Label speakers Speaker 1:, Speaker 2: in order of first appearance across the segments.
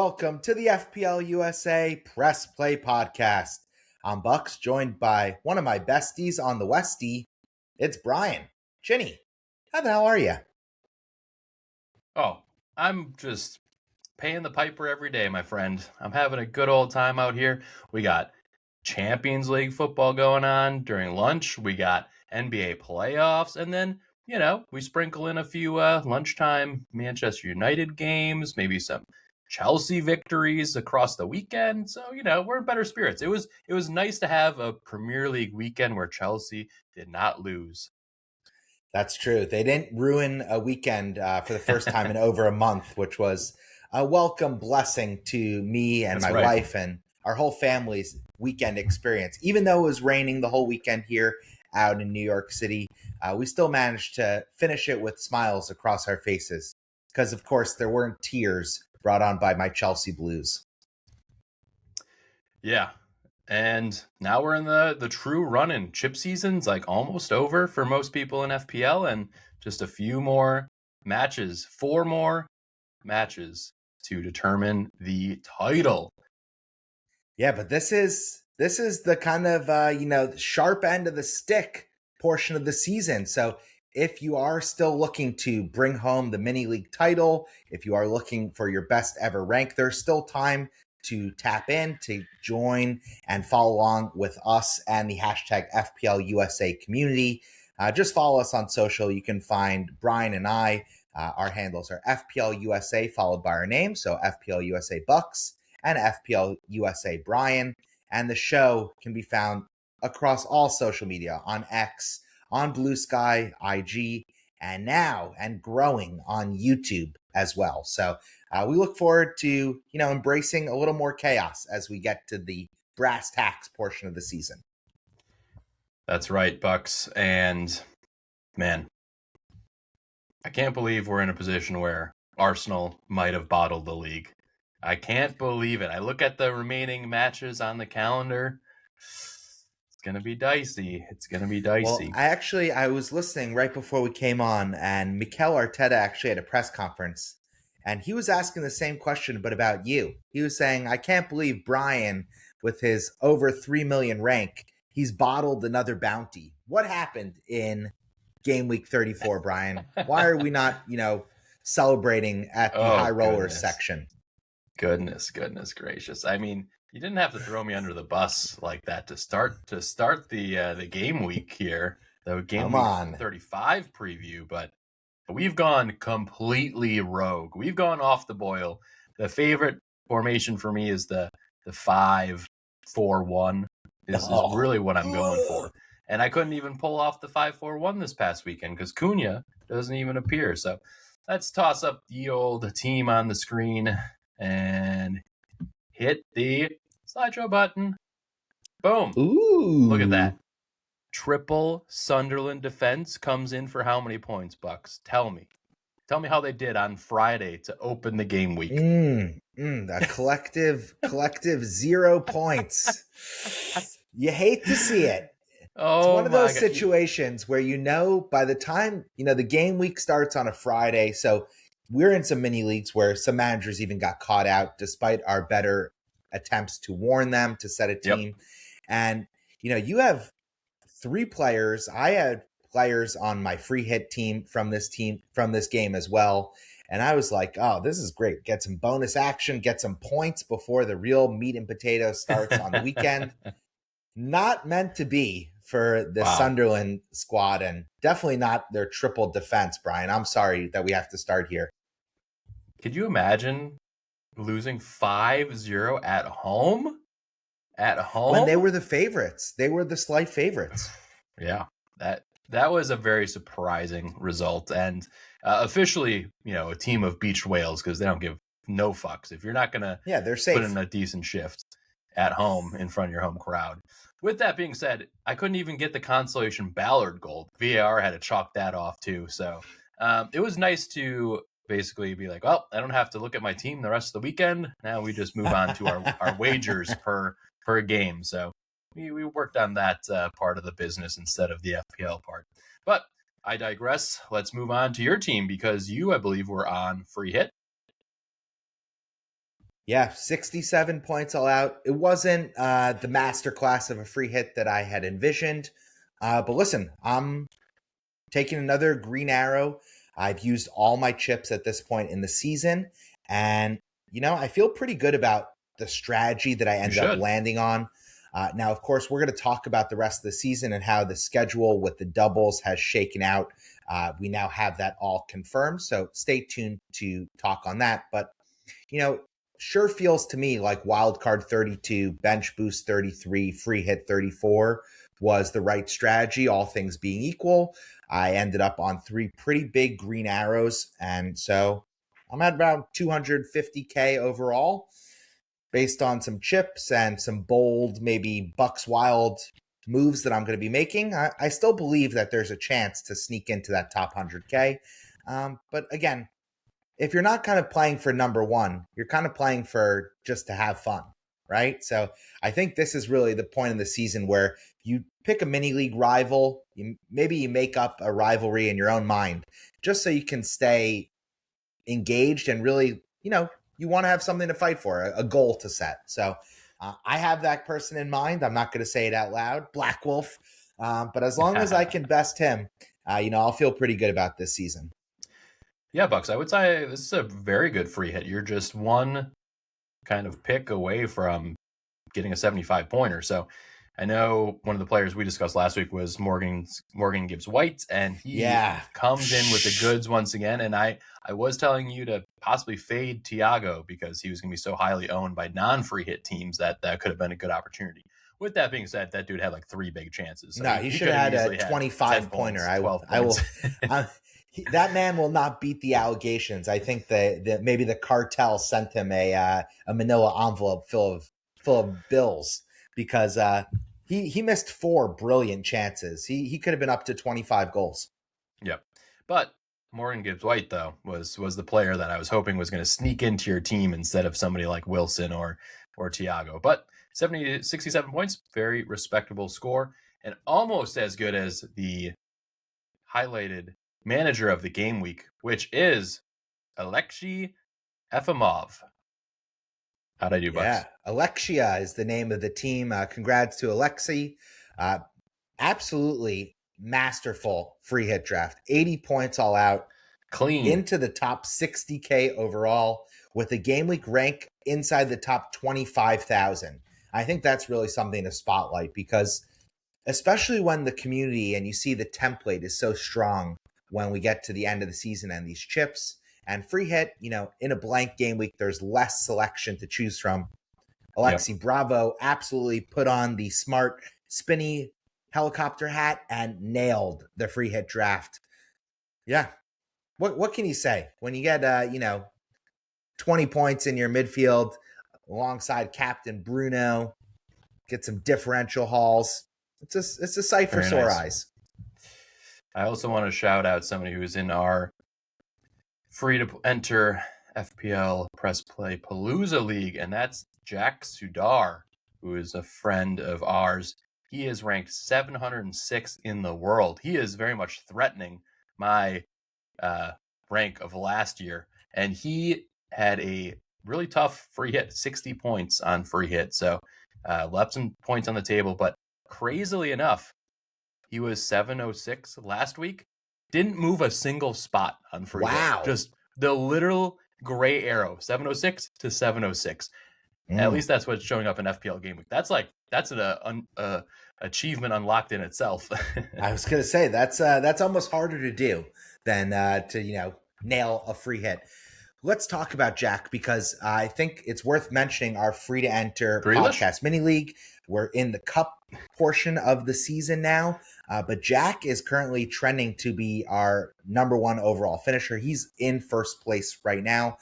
Speaker 1: Welcome to the FPL USA Press Play Podcast. I'm Bucks, joined by one of my besties on the Westie. It's Brian. Chinny, how the hell are you?
Speaker 2: Oh, I'm just paying the piper every day, my friend. I'm having a good old time out here. We got Champions League football going on during lunch. We got NBA playoffs. And then, we sprinkle in a few lunchtime Manchester United games, maybe some Chelsea victories across the weekend. So, we're in better spirits. It was nice to have a Premier League weekend where Chelsea did not lose.
Speaker 1: That's true. They didn't ruin a weekend for the first time in over a month, which was a welcome blessing to me and my wife and our whole family's weekend experience. Even though it was raining the whole weekend here out in New York City, we still managed to finish it with smiles across our faces because, of course, there weren't tears brought on by my Chelsea Blues.
Speaker 2: Yeah. And now we're in the true run-in. Chip season's like almost over for most people in FPL, and just a few more matches, 4 more matches to determine the title.
Speaker 1: Yeah, but this is the kind of sharp end of the stick portion of the season. So if you are still looking to bring home the mini league title, if you are looking for your best ever rank, there's still time to tap in, to join and follow along with us and the hashtag FPL USA community. Just follow us on social. You can find Brian and I. Our handles are FPL USA followed by our name. So FPL USA Bucks and FPL USA Brian. And the show can be found across all social media on X, on Blue Sky, IG, and now and growing on YouTube as well. So we look forward to, embracing a little more chaos as we get to the brass tacks portion of the season.
Speaker 2: That's right, Bucks. And man, I can't believe we're in a position where Arsenal might have bottled the league. I can't believe it. I look at the remaining matches on the calendar. It's going to be dicey.
Speaker 1: Well, I was listening right before we came on, and Mikel Arteta actually had a press conference, and he was asking the same question, but about you. He was saying, I can't believe Brian, with his over 3 million rank, he's bottled another bounty. What happened in game week 34, Brian? Why are we not, celebrating at the high rollers section?
Speaker 2: Goodness gracious. I mean, you didn't have to throw me under the bus like that to start the game week here, the game week 35 preview, but we've gone completely rogue. We've gone off the boil. The favorite formation for me is the 5-4-1 is really what I'm going for. And I couldn't even pull off the 5-4-1 this past weekend because Cunha doesn't even appear. So let's toss up the old team on the screen and hit the slideshow button. Boom.
Speaker 1: Ooh.
Speaker 2: Look at that. Triple Sunderland defense comes in for how many points, Bucks? Tell me how they did on Friday to open the game week.
Speaker 1: A collective 0 points. You hate to see it. It's one of those situations where by the time the game week starts on a Friday, so we're in some mini leagues where some managers even got caught out despite our better attempts to warn them to set a team. Yep. And you have 3 players. I had players on my free hit team from this game as well. And I was like, oh, this is great. Get some bonus action, get some points before the real meat and potatoes starts on the weekend. Not meant to be for the Sunderland squad, and definitely not their triple defense, Brian. I'm sorry that we have to start here.
Speaker 2: Could you imagine losing 5-0 at home? At home?
Speaker 1: When they were the favorites. They were the slight favorites.
Speaker 2: Yeah, that was a very surprising result. And officially, a team of beached whales, because they don't give no fucks. If you're not going to
Speaker 1: they're safe.
Speaker 2: Put in a decent shift at home in front of your home crowd. With that being said, I couldn't even get the consolation Ballard goal. VAR had to chalk that off too. So it was nice to basically be like, well, I don't have to look at my team the rest of the weekend. Now we just move on to our wagers per game. So we worked on that part of the business instead of the FPL part. But I digress. Let's move on to your team because you, I believe, were on free hit.
Speaker 1: Yeah, 67 points all out. It wasn't the masterclass of a free hit that I had envisioned. But listen, I'm taking another green arrow. I've used all my chips at this point in the season. And, I feel pretty good about the strategy that I
Speaker 2: You
Speaker 1: ended up
Speaker 2: should.
Speaker 1: landing on. Now, of course, we're going to talk about the rest of the season and how the schedule with the doubles has shaken out. We now have that all confirmed. So stay tuned to talk on that. But you know, sure feels to me like wild card 32, bench boost 33, free hit 34 was the right strategy, all things being equal. I ended up on three pretty big green arrows. And so I'm at around 250K overall based on some chips and some bold, maybe Bucks Wild moves that I'm going to be making. I still believe that there's a chance to sneak into that top 100K. But again, if you're not kind of playing for number one, you're kind of playing for just to have fun, right? So I think this is really the point in the season where you pick a mini league rival, maybe you make up a rivalry in your own mind just so you can stay engaged and really, you want to have something to fight for, a goal to set. So I have that person in mind. I'm not going to say it out loud, Black Wolf. But as long as I can best him, I'll feel pretty good about this season.
Speaker 2: Yeah, Bucks, I would say this is a very good free hit. You're just one kind of pick away from getting a 75 pointer. So I know one of the players we discussed last week was Morgan Gibbs White, and he
Speaker 1: Yeah.
Speaker 2: comes in with the goods once again. And I was telling you to possibly fade Tiago because he was going to be so highly owned by non-free hit teams that could have been a good opportunity. With that being said, that dude had like three big chances. So
Speaker 1: no, he should
Speaker 2: could
Speaker 1: have
Speaker 2: have
Speaker 1: had
Speaker 2: easily
Speaker 1: a 25 pointer.
Speaker 2: 12
Speaker 1: I will.
Speaker 2: points.
Speaker 1: That man will not beat the allegations. I think that maybe the cartel sent him a Manila envelope full of bills because he missed four brilliant chances. He could have been up to 25 goals.
Speaker 2: Yep. But Morgan Gibbs White, though, was the player that I was hoping was going to sneak into your team instead of somebody like Wilson or Tiago. But 67 points, very respectable score, and almost as good as the highlighted manager of the game week, which is Alexei Efimov. How'd I do, Bucks?
Speaker 1: Yeah, Alexia is the name of the team. Congrats to Alexei. Uh, Absolutely masterful free hit draft. 80 points all out.
Speaker 2: Clean.
Speaker 1: Into the top 60K overall with a game week rank inside the top 25,000. I think that's really something to spotlight because, especially when the community and you see the template is so strong when we get to the end of the season and these chips and free hit, in a blank game week, there's less selection to choose from. Alexi Bravo absolutely put on the smart, spinny helicopter hat and nailed the free hit draft. Yeah, what can you say when you get 20 points in your midfield alongside Captain Bruno, get some differential hauls. It's a sight for sore eyes.
Speaker 2: I also want to shout out somebody who's in our free to enter FPL Press Play Palooza League, and that's Jack Sudar, who is a friend of ours. He is ranked 706th in the world. He is very much threatening my rank of last year, and he had a really tough free hit, 60 points on free hit, so left some points on the table, but crazily enough, he was 706 last week, didn't move a single spot on free hit. Just the literal gray arrow, 706 to 706. At least that's what's showing up in FPL Game Week. That's an achievement unlocked in itself.
Speaker 1: I was gonna say that's almost harder to do than to nail a free hit. Let's talk about Jack because I think it's worth mentioning our free to enter podcast mini league. We're in the cup portion of the season now, but Jack is currently trending to be our number one overall finisher. He's in first place right now.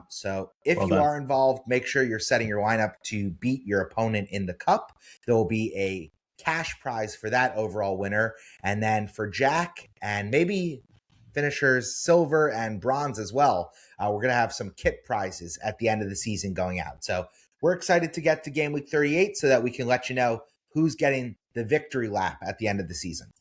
Speaker 1: So if you are involved, make sure you're setting your lineup to beat your opponent in the cup. There will be a cash prize for that overall winner. And then for Jack and maybe finishers silver and bronze as well, we're going to have some kit prizes at the end of the season going out. So we're excited to get to game week 38 so that we can let you know who's getting the victory lap at the end of the season.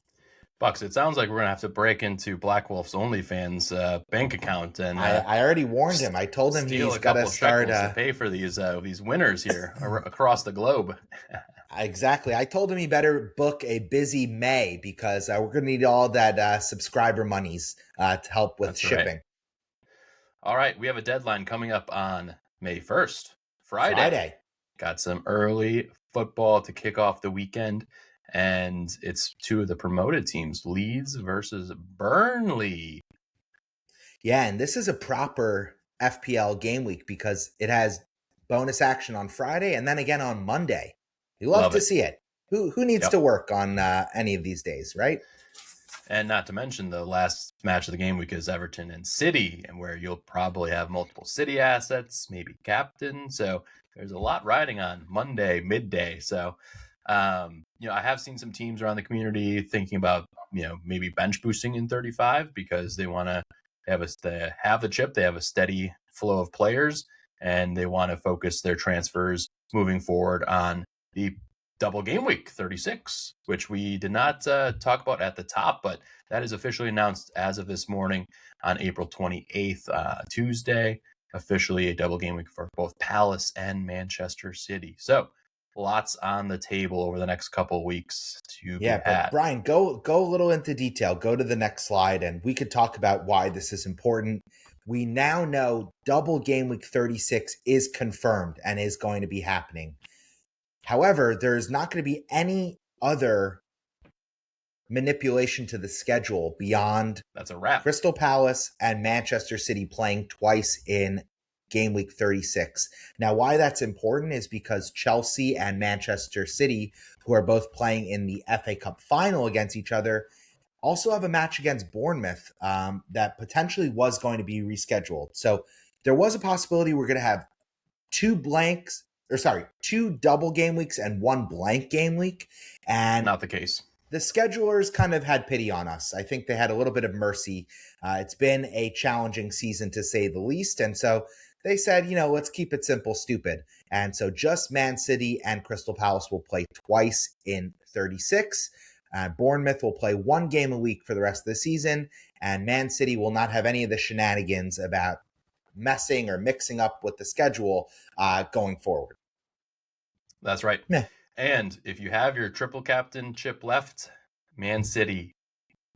Speaker 2: Bucks, it sounds like we're gonna have to break into Black Wolf's OnlyFans bank account and
Speaker 1: I already warned him. I told him
Speaker 2: steal
Speaker 1: he's
Speaker 2: a
Speaker 1: got to
Speaker 2: couple
Speaker 1: start.
Speaker 2: shekels to pay for these winners here across the globe.
Speaker 1: Exactly. I told him he better book a busy May because we're going to need all that subscriber monies to help with
Speaker 2: That's right.
Speaker 1: shipping.
Speaker 2: All right, we have a deadline coming up on May 1st, Friday.
Speaker 1: Friday.
Speaker 2: Got some early football to kick off the weekend, and it's two of the promoted teams, Leeds versus Burnley.
Speaker 1: Yeah, and this is a proper FPL game week because it has bonus action on Friday and then again on Monday. You love
Speaker 2: Love
Speaker 1: to
Speaker 2: it.
Speaker 1: see it. Who needs
Speaker 2: Yep.
Speaker 1: to work on any of these days, right?
Speaker 2: And not to mention the last match of the game week is Everton and City, and where you'll probably have multiple City assets, maybe captain. So there's a lot riding on Monday midday. So, I have seen some teams around the community thinking about, maybe bench boosting in 35 because they want to they have the chip, they have a steady flow of players, and they want to focus their transfers moving forward on the double game week 36, which we did not talk about at the top, but that is officially announced as of this morning on April 28th, Tuesday, officially a double game week for both Palace and Manchester City. So lots on the table over the next couple of weeks to be
Speaker 1: Yeah, but
Speaker 2: had.
Speaker 1: Brian, go a little into detail. Go to the next slide and we could talk about why this is important. We now know double game week 36 is confirmed and is going to be happening. However, there's not going to be any other manipulation to the schedule beyond
Speaker 2: That's a wrap.
Speaker 1: Crystal Palace and Manchester City playing twice in game week 36. Now, why that's important is because Chelsea and Manchester City, who are both playing in the FA Cup final against each other, also have a match against Bournemouth that potentially was going to be rescheduled. So there was a possibility we're going to have two double game weeks and one blank game week. And
Speaker 2: Not the case.
Speaker 1: the schedulers kind of had pity on us. I think they had a little bit of mercy. It's been a challenging season to say the least. And so they said, let's keep it simple, stupid. And so just Man City and Crystal Palace will play twice in 36. Bournemouth will play one game a week for the rest of the season. And Man City will not have any of the shenanigans about messing or mixing up with the schedule going forward.
Speaker 2: That's right.
Speaker 1: Yeah.
Speaker 2: And if you have your triple captain chip left, Man City,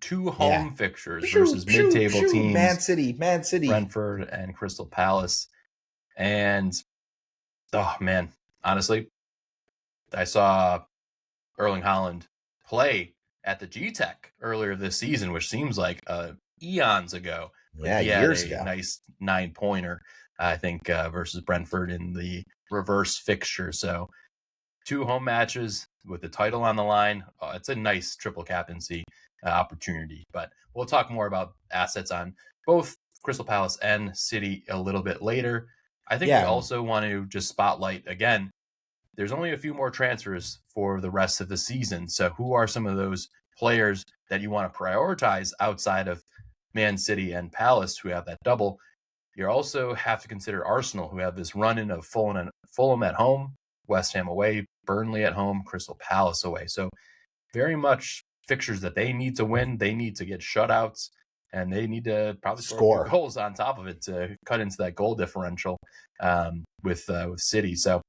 Speaker 2: two home fixtures versus mid-table teams.
Speaker 1: Man City.
Speaker 2: Brentford and Crystal Palace. And, oh man, honestly, I saw Erling Haaland play at the G-Tech earlier this season, which seems like eons ago.
Speaker 1: Yeah,
Speaker 2: he had
Speaker 1: years
Speaker 2: a
Speaker 1: ago.
Speaker 2: nice 9-pointer, I think, versus Brentford in the reverse fixture. So 2 home matches with the title on the line. It's a nice triple captaincy opportunity. But we'll talk more about assets on both Crystal Palace and City a little bit later. I think we also want to just spotlight, again, there's only a few more transfers for the rest of the season. So who are some of those players that you want to prioritize outside of Man City and Palace, who have that double? You also have to consider Arsenal, who have this run-in of Fulham at home, West Ham away, Burnley at home, Crystal Palace away. So very much fixtures that they need to win. They need to get shutouts, and they need to probably score a few goals on top of it to cut into that goal differential with City. So,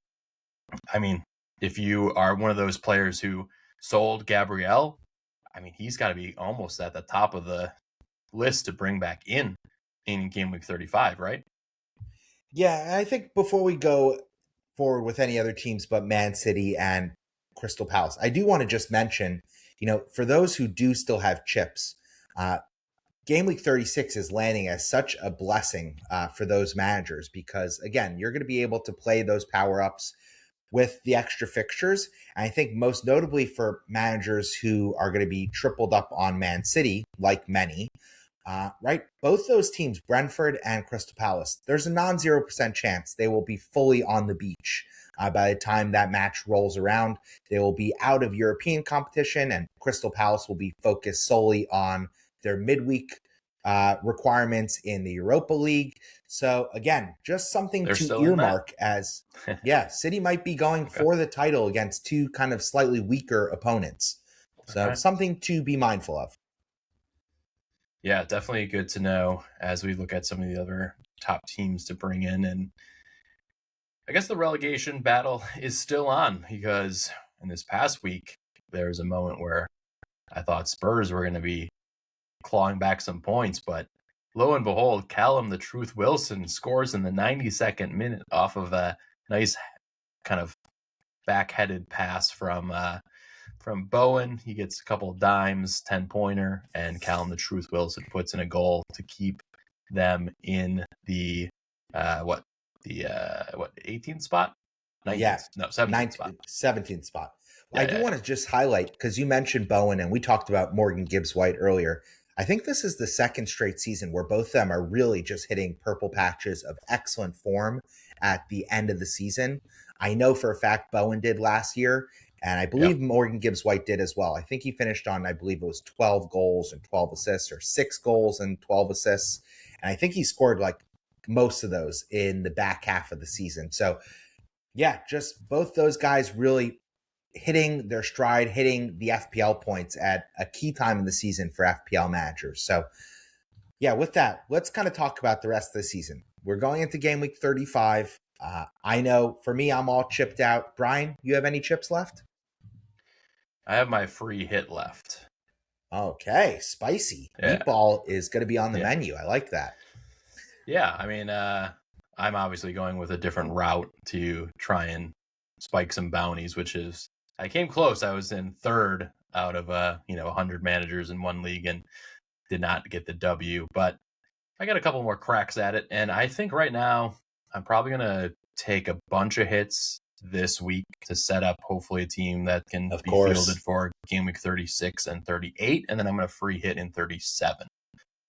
Speaker 2: I mean, if you are one of those players who sold Gabriel, I mean, he's got to be almost at the top of the list to bring back in game week 35, right?
Speaker 1: Yeah, I think before we go forward with any other teams but Man City and Crystal Palace, I do want to just mention, for those who do still have chips, game week 36 is landing as such a blessing for those managers because, again, you're going to be able to play those power-ups with the extra fixtures. And I think most notably for managers who are going to be tripled up on Man City, like many, right? Both those teams, Brentford and Crystal Palace, there's a non-0% chance they will be fully on the beach. By the time that match rolls around, they will be out of European competition and Crystal Palace will be focused solely on their midweek requirements in the Europa League. So again, just something to earmark as, City might be going for the title against two kind of slightly weaker opponents. So something to be mindful of.
Speaker 2: Yeah, definitely good to know as we look at some of the other top teams to bring in. And I guess the relegation battle is still on because in this past week, there was a moment where I thought Spurs were going to be clawing back some points, but lo and behold, Callum the Truth Wilson scores in the 92nd minute off of a nice kind of backheaded pass from Bowen. He gets a couple of dimes, 10-pointer, and Callum the Truth Wilson puts in a goal to keep them in the what 18th spot,
Speaker 1: Yeah,
Speaker 2: 19th, no 17th spot.
Speaker 1: 17th spot. I
Speaker 2: Yeah,
Speaker 1: do
Speaker 2: yeah,
Speaker 1: want to just highlight, because you mentioned Bowen and we talked about Morgan Gibbs White earlier. I think this is the second straight season where both of them are really just hitting purple patches of excellent form at the end of the season. I know for a fact Bowen did last year, and I
Speaker 2: yeah.
Speaker 1: believe Morgan Gibbs White did as well. I think he finished on, I believe it was 12 goals and 12 assists, or 6 goals and 12 assists. And I think he scored like most of those in the back half of the season. So, yeah, just both those guys really hitting their stride, hitting the FPL points at a key time in the season for FPL managers. So, yeah, with that, let's kind of talk about the rest of the season. We're going into game week 35. I know for me, I'm all chipped out. Brian, you have any chips left?
Speaker 2: I have my free hit left.
Speaker 1: Okay, spicy.
Speaker 2: Yeah,
Speaker 1: Meatball is going to be on the
Speaker 2: yeah,
Speaker 1: menu. I like that.
Speaker 2: yeah. I mean, I'm obviously going with a different route to try and spike some bounties, which is I came close. I was in third out of 100 managers in one league and did not get the W, but I got a couple more cracks at it, and I think right now I'm probably gonna take a bunch of hits this week to set up hopefully a team that can
Speaker 1: Of
Speaker 2: be fielded
Speaker 1: course.
Speaker 2: for game week 36 and 38, and then I'm gonna free hit in 37.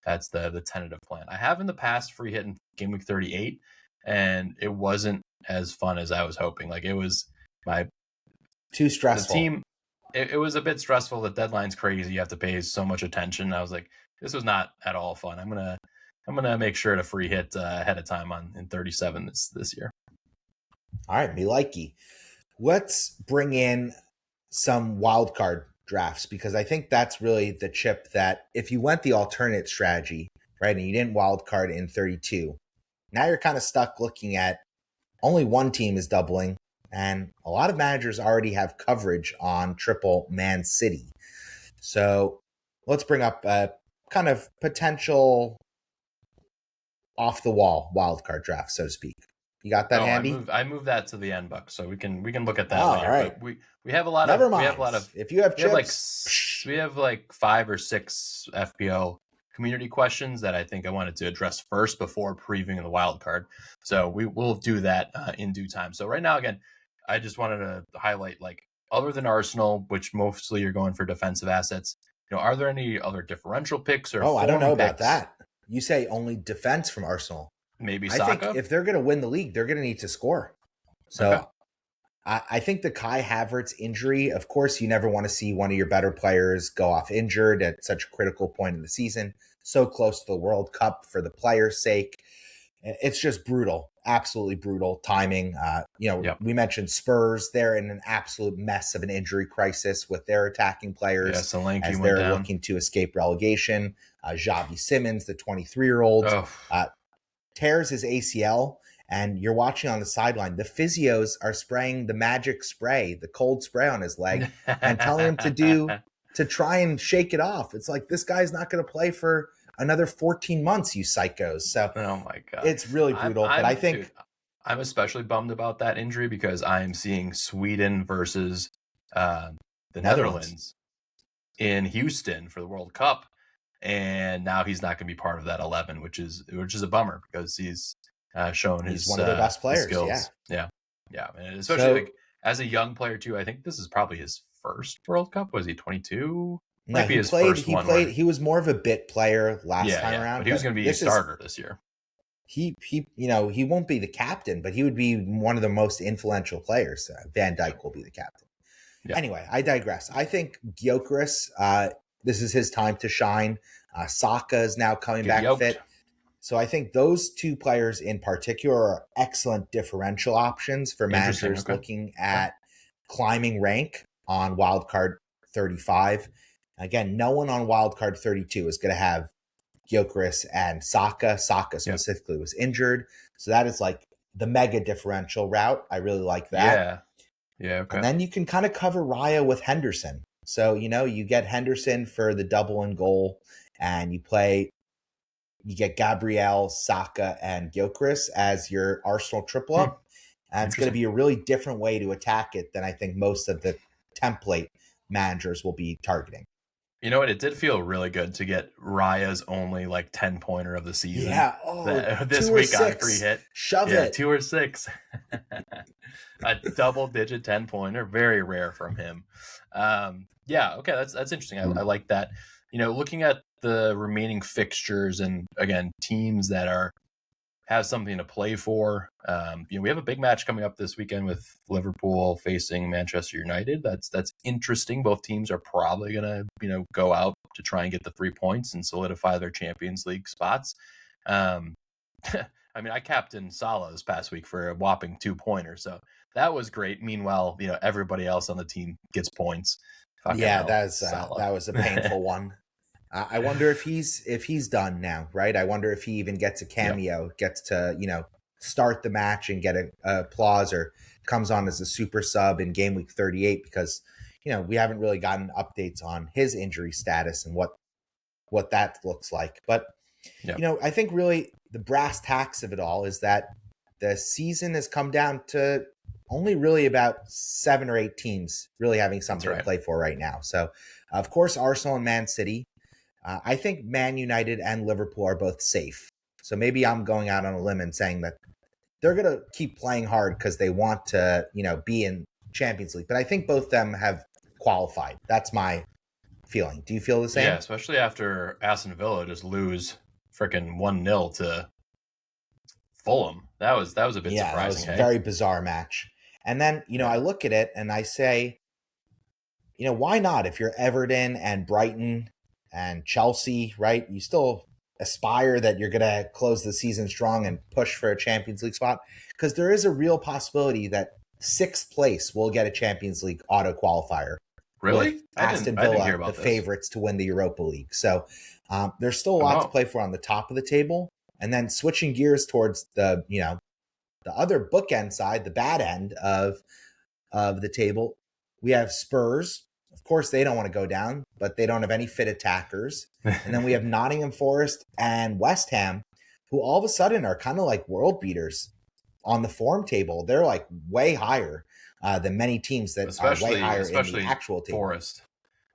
Speaker 2: That's the tentative plan. I have in the past free hit in game week 38, and it wasn't as fun as I was hoping. Like it was my
Speaker 1: Too
Speaker 2: the
Speaker 1: stressful.
Speaker 2: team. It was a bit stressful. The deadline's crazy. You have to pay so much attention. I was like, this was not at all fun. I'm gonna make sure to free hit ahead of time on in 37 this year.
Speaker 1: All right, me likey. Let's bring in some wild card drafts, because I think that's really the chip that if you went the alternate strategy, right, and you didn't wild card in 32, now you're kind of stuck looking at only one team is doubling, and a lot of managers already have coverage on triple Man City. So let's bring up a kind of potential off the wall wild card draft, so to speak. You got that
Speaker 2: Oh,
Speaker 1: handy?
Speaker 2: I moved that to the end, Buck, so we can look at
Speaker 1: Oh,
Speaker 2: that
Speaker 1: all
Speaker 2: later.
Speaker 1: right.
Speaker 2: But we have a lot
Speaker 1: Never
Speaker 2: of
Speaker 1: mind. If you have
Speaker 2: we have like
Speaker 1: chips, psh,
Speaker 2: we have like 5 or 6 FPL community questions that I think I wanted to address first before previewing the wild card. So we will do that in due time. So right now, again, I just wanted to highlight like other than Arsenal, which mostly you're going for defensive assets. Are there any other differential picks or
Speaker 1: oh, I don't know
Speaker 2: form
Speaker 1: about
Speaker 2: picks?
Speaker 1: that. You say only defense from Arsenal.
Speaker 2: Maybe
Speaker 1: I think
Speaker 2: Saka.
Speaker 1: if they're going to win the league, they're going to need to score.
Speaker 2: Okay.
Speaker 1: So I think the Kai Havertz injury, of course, you never want to see one of your better players go off injured at such a critical point in the season, so close to the World Cup for the players' sake. It's just brutal, absolutely brutal timing.
Speaker 2: Yep.
Speaker 1: We mentioned Spurs. They're in an absolute mess of an injury crisis with their attacking
Speaker 2: Yeah.
Speaker 1: players
Speaker 2: Solanke
Speaker 1: as
Speaker 2: went
Speaker 1: they're
Speaker 2: down.
Speaker 1: looking to escape relegation. Xavi Simmons, the 23-year-old,
Speaker 2: Oh.
Speaker 1: uh, tears his ACL, and you're watching on the sideline. The physios are spraying the magic spray, the cold spray on his leg, and telling him to try and shake it off. It's like, this guy's not going to play for another 14 months, you psychos. So
Speaker 2: Oh my god.
Speaker 1: it's really
Speaker 2: I'm
Speaker 1: brutal. But I
Speaker 2: I'm dude,
Speaker 1: think,
Speaker 2: I'm especially bummed about that injury because I am seeing Sweden versus uh, the
Speaker 1: Netherlands.
Speaker 2: Netherlands in Houston for the World Cup, and now he's not going to be part of that 11, which is a bummer because he's shown
Speaker 1: He's
Speaker 2: his
Speaker 1: one of their best
Speaker 2: his
Speaker 1: players. Yeah.
Speaker 2: skills. Yeah, yeah, and especially
Speaker 1: So
Speaker 2: like as a young player too. I think this is probably his first World Cup. Was he 22?
Speaker 1: no,
Speaker 2: Might be
Speaker 1: he
Speaker 2: his
Speaker 1: played.
Speaker 2: first
Speaker 1: He
Speaker 2: one
Speaker 1: played.
Speaker 2: where
Speaker 1: He was more of a bit player last
Speaker 2: yeah,
Speaker 1: time
Speaker 2: yeah, but
Speaker 1: around,
Speaker 2: he was
Speaker 1: but
Speaker 2: going to be a
Speaker 1: this is
Speaker 2: starter this year.
Speaker 1: he won't be the captain, but he would be one of the most influential players. Van
Speaker 2: Yeah,
Speaker 1: Dijk will be the captain.
Speaker 2: yeah.
Speaker 1: Anyway, I digress. I think Gyökeres, this is his time to shine. Saka is now coming
Speaker 2: Get
Speaker 1: back
Speaker 2: yoked.
Speaker 1: fit. So I think those two players in particular are excellent differential options for
Speaker 2: Interesting.
Speaker 1: managers
Speaker 2: Okay.
Speaker 1: looking
Speaker 2: Okay.
Speaker 1: at climbing rank on wildcard 35. Again, no one on wildcard 32 is going to have Gyökeres and Saka. Saka
Speaker 2: Yep.
Speaker 1: specifically was injured. So that is like the mega differential route. I really like that.
Speaker 2: Yeah. Yeah. Okay.
Speaker 1: And then you can kind of cover Raya with Henderson. So, you get Henderson for the double and goal, and you get Gabriel, Saka, and Gyökeres as your Arsenal triple up. And it's going to be a really different way to attack it than I think most of the template managers will be targeting.
Speaker 2: You know what? It did feel really good to get Raya's only like 10-pointer of the season.
Speaker 1: Yeah.
Speaker 2: This week on free hit.
Speaker 1: Shove it.
Speaker 2: 2 or 6. A double-digit 10-pointer. Very rare from him. Okay, that's interesting. I like that. Looking at the remaining fixtures and, again, teams that have something to play for. We have a big match coming up this weekend with Liverpool facing Manchester United. That's interesting. Both teams are probably going to, go out to try and get the 3 points and solidify their Champions League spots. I captained Salah this past week for a whopping 2-pointer, so that was great. Meanwhile, everybody else on the team gets points.
Speaker 1: That was a painful one. I wonder if he's done now, right? I wonder if he even gets a cameo, gets to, start the match and get a applause, or comes on as a super sub in game week 38, because, we haven't really gotten updates on his injury status and what that looks like. But, I think really the brass tacks of it all is that the season has come down to only really about 7 or 8 teams really having something to play for right now. So, of course, Arsenal and Man City. I think Man United and Liverpool are both safe. So maybe I'm going out on a limb and saying that they're going to keep playing hard because they want to, be in Champions League. But I think both of them have qualified. That's my feeling. Do you feel the same?
Speaker 2: Yeah, especially after Aston Villa just lose freaking 1-0 to Fulham. That was a bit surprising.
Speaker 1: That was a very bizarre match. And then, I look at it and I say, why not? If you're Everton and Brighton and Chelsea, right? You still aspire that you're going to close the season strong and push for a Champions League spot, because there is a real possibility that 6th place will get a Champions League auto qualifier.
Speaker 2: Really?
Speaker 1: Aston Villa, the favorites to win the Europa League. So there's still a lot to play for on the top of the table. And then switching gears towards the other bookend side, the bad end of the table, we have Spurs. Of course, they don't want to go down, but they don't have any fit attackers. And then we have Nottingham Forest and West Ham, who all of a sudden are kind of like world beaters on the form table. They're like way higher than many teams that are way higher in the actual table.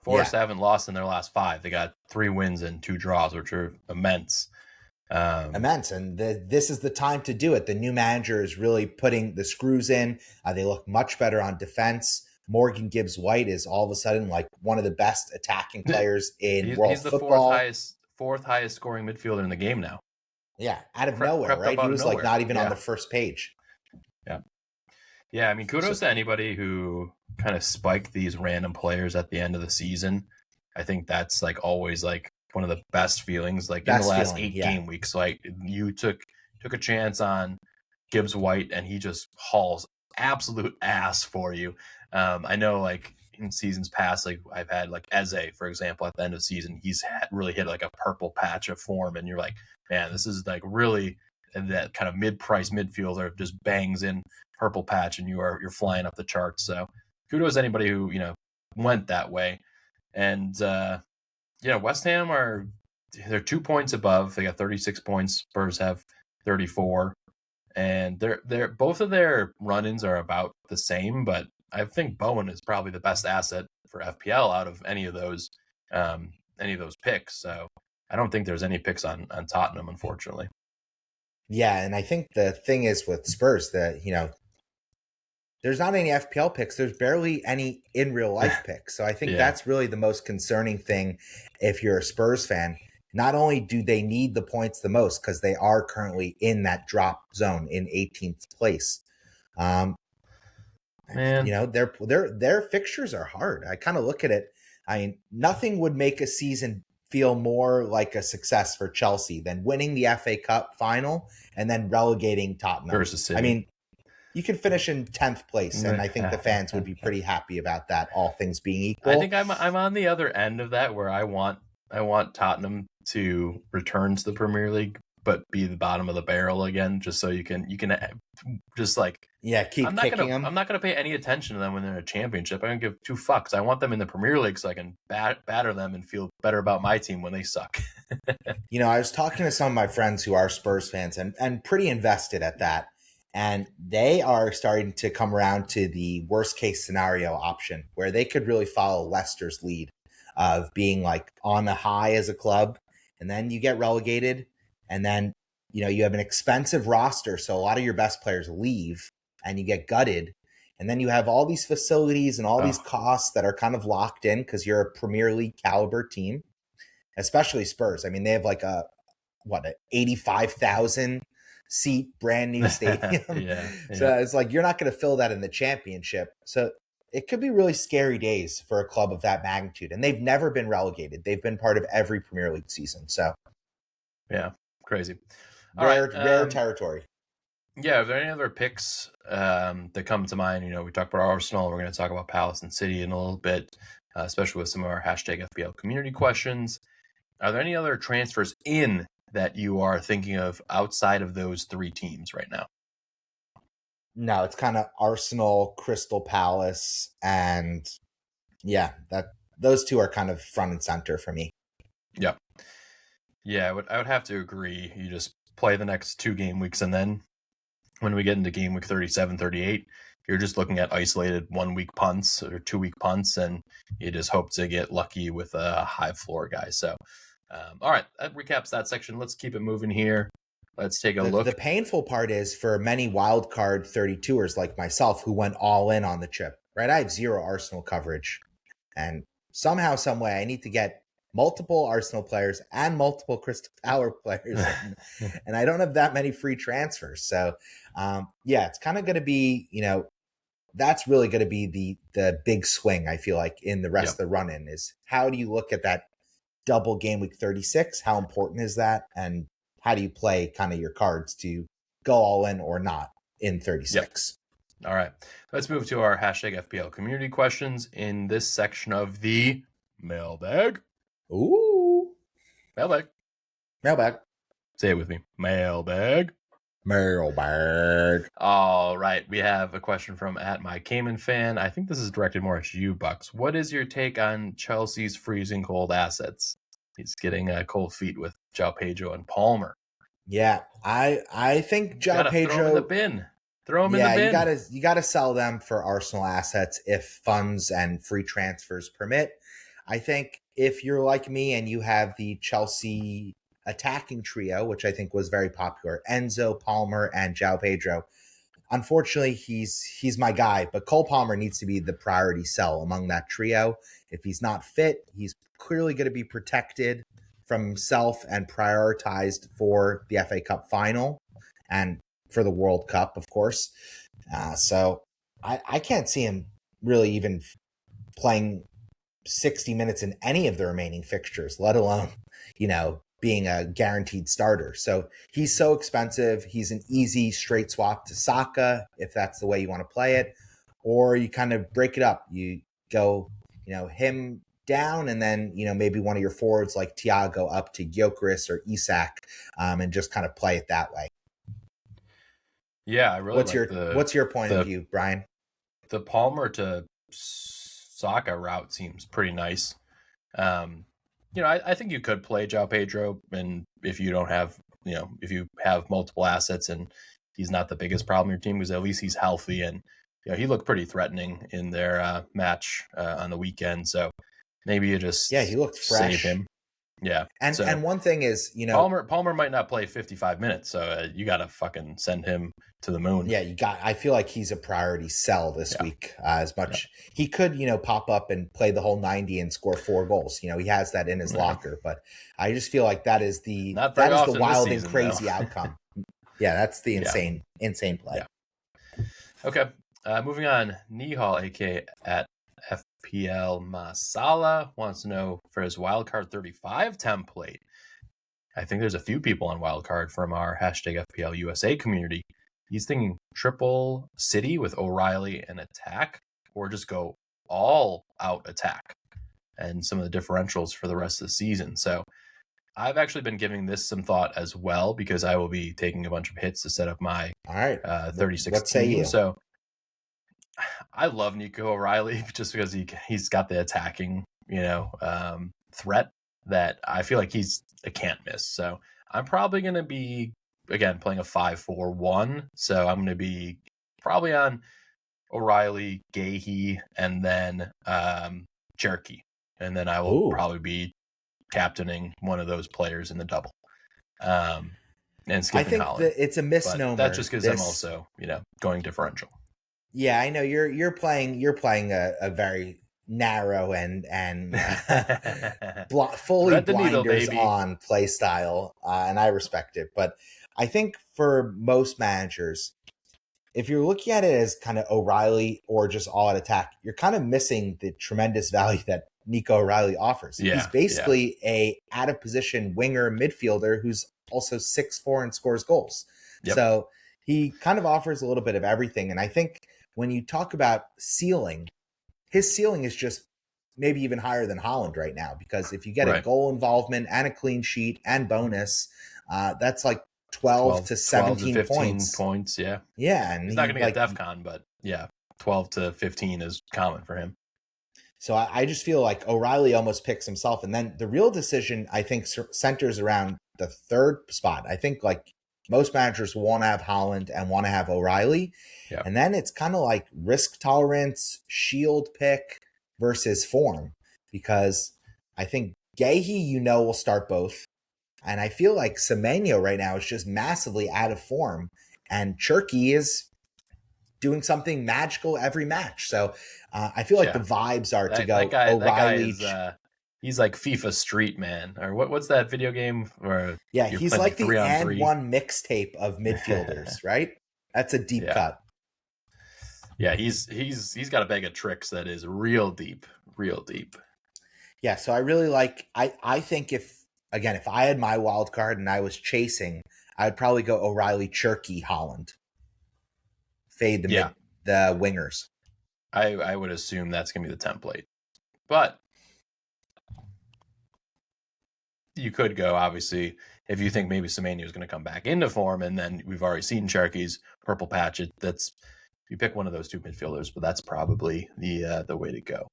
Speaker 2: Forest haven't lost in their last 5. They got 3 wins and 2 draws, which are immense.
Speaker 1: Immense. And this is the time to do it. The new manager is really putting the screws in. They look much better on defense. Morgan Gibbs-White is all of a sudden like one of the best attacking players in world football.
Speaker 2: He's the fourth highest scoring midfielder in the game now.
Speaker 1: Yeah, out of nowhere, right? He was like not even on the first page.
Speaker 2: Yeah. Yeah, kudos to anybody who kind of spiked these random players at the end of the season. I think that's like always like one of the best feelings, like in the last 8 game weeks. Like you took a chance on Gibbs-White and he just hauls absolute ass for you. I know like in seasons past, like I've had like Eze, for example, at the end of the season, he's really hit like a purple patch of form, and you're like, man, this is like really that kind of mid-price midfielder just bangs in purple patch and you're flying up the charts. So kudos to anybody who, went that way. And West Ham they're 2 points above. They got 36 points. Spurs have 34. And they're both of their run-ins are about the same, but I think Bowen is probably the best asset for FPL out of any of those picks. So I don't think there's any picks on Tottenham, unfortunately.
Speaker 1: Yeah, and I think the thing is with Spurs that, there's not any FPL picks. There's barely any in real life picks. So I think that's really the most concerning thing if you're a Spurs fan. Not only do they need the points the most because they are currently in that drop zone in 18th place.
Speaker 2: Man.
Speaker 1: Their fixtures are hard. I kind of look at it. I mean, nothing would make a season feel more like a success for Chelsea than winning the FA Cup final and then relegating Tottenham
Speaker 2: versus City.
Speaker 1: I mean, you could finish in 10th place, and I think the fans would be pretty happy about that, all things being equal.
Speaker 2: I think I'm on the other end of that, where I want I want Tottenham to return to the Premier League, but be the bottom of the barrel again, just so you can just like
Speaker 1: keep kicking them.
Speaker 2: I'm not gonna pay any attention to them when they're in a championship. I don't give two fucks. I want them in the Premier League so I can batter them and feel better about my team when they suck.
Speaker 1: I was talking to some of my friends who are Spurs fans and pretty invested at that. And they are starting to come around to the worst case scenario option where they could really follow Leicester's lead of being like on the high as a club. And then you get relegated. And then, you have an expensive roster. So a lot of your best players leave and you get gutted. And then you have all these facilities and all these costs that are kind of locked in because you're a Premier League caliber team, especially Spurs. I mean, they have like an 85,000 seat brand new stadium.
Speaker 2: Yeah.
Speaker 1: So it's like you're not going to fill that in the championship. So it could be really scary days for a club of that magnitude. And they've never been relegated. They've been part of every Premier League season. So
Speaker 2: yeah, crazy.
Speaker 1: Rare territory.
Speaker 2: Yeah, are there any other picks that come to mind? We talked about Arsenal. We're going to talk about Palace and City in a little bit, especially with some of our hashtag FPL community questions. Are there any other transfers in that you are thinking of outside of those three teams right now?
Speaker 1: No, it's kind of Arsenal, Crystal Palace, and those two are kind of front and center for me.
Speaker 2: Yep. Yeah, I would have to agree. You just play the next 2 game weeks, and then when we get into game week 37, 38, you're just looking at isolated 1 week punts or 2 week punts, and you just hope to get lucky with a high floor guy. So, all right, that recaps that section. Let's keep it moving here. Let's take a look.
Speaker 1: The painful part is for many wildcard 32ers like myself who went all in on the chip, right? I have 0 Arsenal coverage. And somehow, some way, I need to get multiple Arsenal players and multiple Crystal Palace players. And I don't have that many free transfers. So, it's kind of going to be, that's really going to be the big swing, I feel like, in the rest of the run-in is how do you look at that double game week 36? How important is that? And how do you play kind of your cards to go all in or not in 36?
Speaker 2: All right. Let's move to our hashtag FPL community questions in this section of the mailbag.
Speaker 1: Ooh.
Speaker 2: Mailbag. Say it with me. Mailbag. All right. We have a question from @MyCayman_fan. I think this is directed more at you, Bucks. What is your take on Chelsea's freezing cold assets? He's getting cold feet with João Pedro and Palmer.
Speaker 1: Yeah, I think João Pedro.
Speaker 2: Throw him in the bin. In the bin.
Speaker 1: You gotta sell them for Arsenal assets if funds and free transfers permit. I think if you're like me and you have the Chelsea attacking trio, which I think was very popular, Enzo, Palmer, and João Pedro. Unfortunately, he's my guy, but Cole Palmer needs to be the priority sell among that trio. If he's not fit, he's clearly going to be protected from himself and prioritized for the FA Cup final and for the World Cup, of course. So I can't see him really even playing 60 minutes in any of the remaining fixtures, let alone, being a guaranteed starter. So he's so expensive. He's an easy straight swap to Saka if that's the way you want to play it. Or you kind of break it up. You go, him down and then, maybe one of your forwards like Thiago up to Gyökeres or Isak and just kind of play it that way.
Speaker 2: Yeah, I really
Speaker 1: what's your point of view, Brian?
Speaker 2: The Palmer to Saka route seems pretty nice. I think you could play João Pedro, and if you don't have, if you have multiple assets and he's not the biggest problem in your team, because at least he's healthy and he looked pretty threatening in their match on the weekend. So maybe you just
Speaker 1: he looked fresh.
Speaker 2: Save him. Yeah,
Speaker 1: and one thing is,
Speaker 2: Palmer might not play 55 minutes, so you got to fucking send him to the moon.
Speaker 1: Yeah, I feel like he's a priority sell this week as much. Yeah. He could, pop up and play the whole 90 and score 4 goals. He has that in his locker, but I just feel like that is the wild and crazy outcome. Yeah, that's the insane play.
Speaker 2: Yeah. Okay, moving on. Nihal, aka at FPL Masala, wants to know for his wildcard 35 template. I think there's a few people on wildcard from our hashtag FPL USA community. He's thinking triple City with O'Reilly and attack, or just go all out attack. and some of the differentials for the rest of the season. So I've actually been giving this some thought as well, because I will be taking a bunch of hits to set up my
Speaker 1: All right.
Speaker 2: 36
Speaker 1: What say
Speaker 2: team.
Speaker 1: you?
Speaker 2: So I love Nico O'Reilly just because he's got the attacking, threat that I feel like he's a can't miss. So I'm probably going to be, again, playing a 5-4-1. So I'm going to be probably on O'Reilly, Gahey, and then Cherokee. And then I will probably be captaining one of those players in the double. And skipping
Speaker 1: I think
Speaker 2: Holland.
Speaker 1: that it's a misnomer.
Speaker 2: But that's just because I'm also, going differential.
Speaker 1: Yeah, I know you're playing a very narrow and fully blinders on play style, and I respect it. But I think for most managers, if you're looking at it as kind of O'Reilly or just all out attack, you're kind of missing the tremendous value that Nico O'Reilly offers.
Speaker 2: Yeah,
Speaker 1: he's basically a out of position winger midfielder who's also 6'4" and scores goals. Yep. So he kind of offers a little bit of everything. And I think when you talk about ceiling, his ceiling is just maybe even higher than Holland right now, because if you get a goal involvement and a clean sheet and bonus, that's like 12 to 17
Speaker 2: to 15
Speaker 1: points.
Speaker 2: Yeah.
Speaker 1: Yeah. And
Speaker 2: he's not going to get DEFCON, but yeah, 12 to 15 is common for him.
Speaker 1: So I just feel like O'Reilly almost picks himself. And then the real decision, I think, centers around the third spot. I think like most managers want to have Holland and want to have O'Reilly. Yeah. And then it's kind of like risk tolerance, shield pick versus form. Because I think Gahey, will start both. And I feel like Semenyo right now is just massively out of form. And Cherokee is doing something magical every match. So I feel like the vibes are to go O'Reilly.
Speaker 2: He's like FIFA Street, man. Or what's that video game? Or
Speaker 1: he's like the and one mixtape of midfielders, right? That's a deep cut.
Speaker 2: Yeah, he's got a bag of tricks that is real deep.
Speaker 1: Yeah, so I really like. I think if I had my wild card and I was chasing, I would probably go O'Reilly, Cherokee, Holland. Fade the wingers.
Speaker 2: I would assume that's going to be the template. But you could go, obviously, if you think maybe Semenyo is going to come back into form, and then we've already seen Cherokee's purple patch. You pick one of those two midfielders, but that's probably the way to go.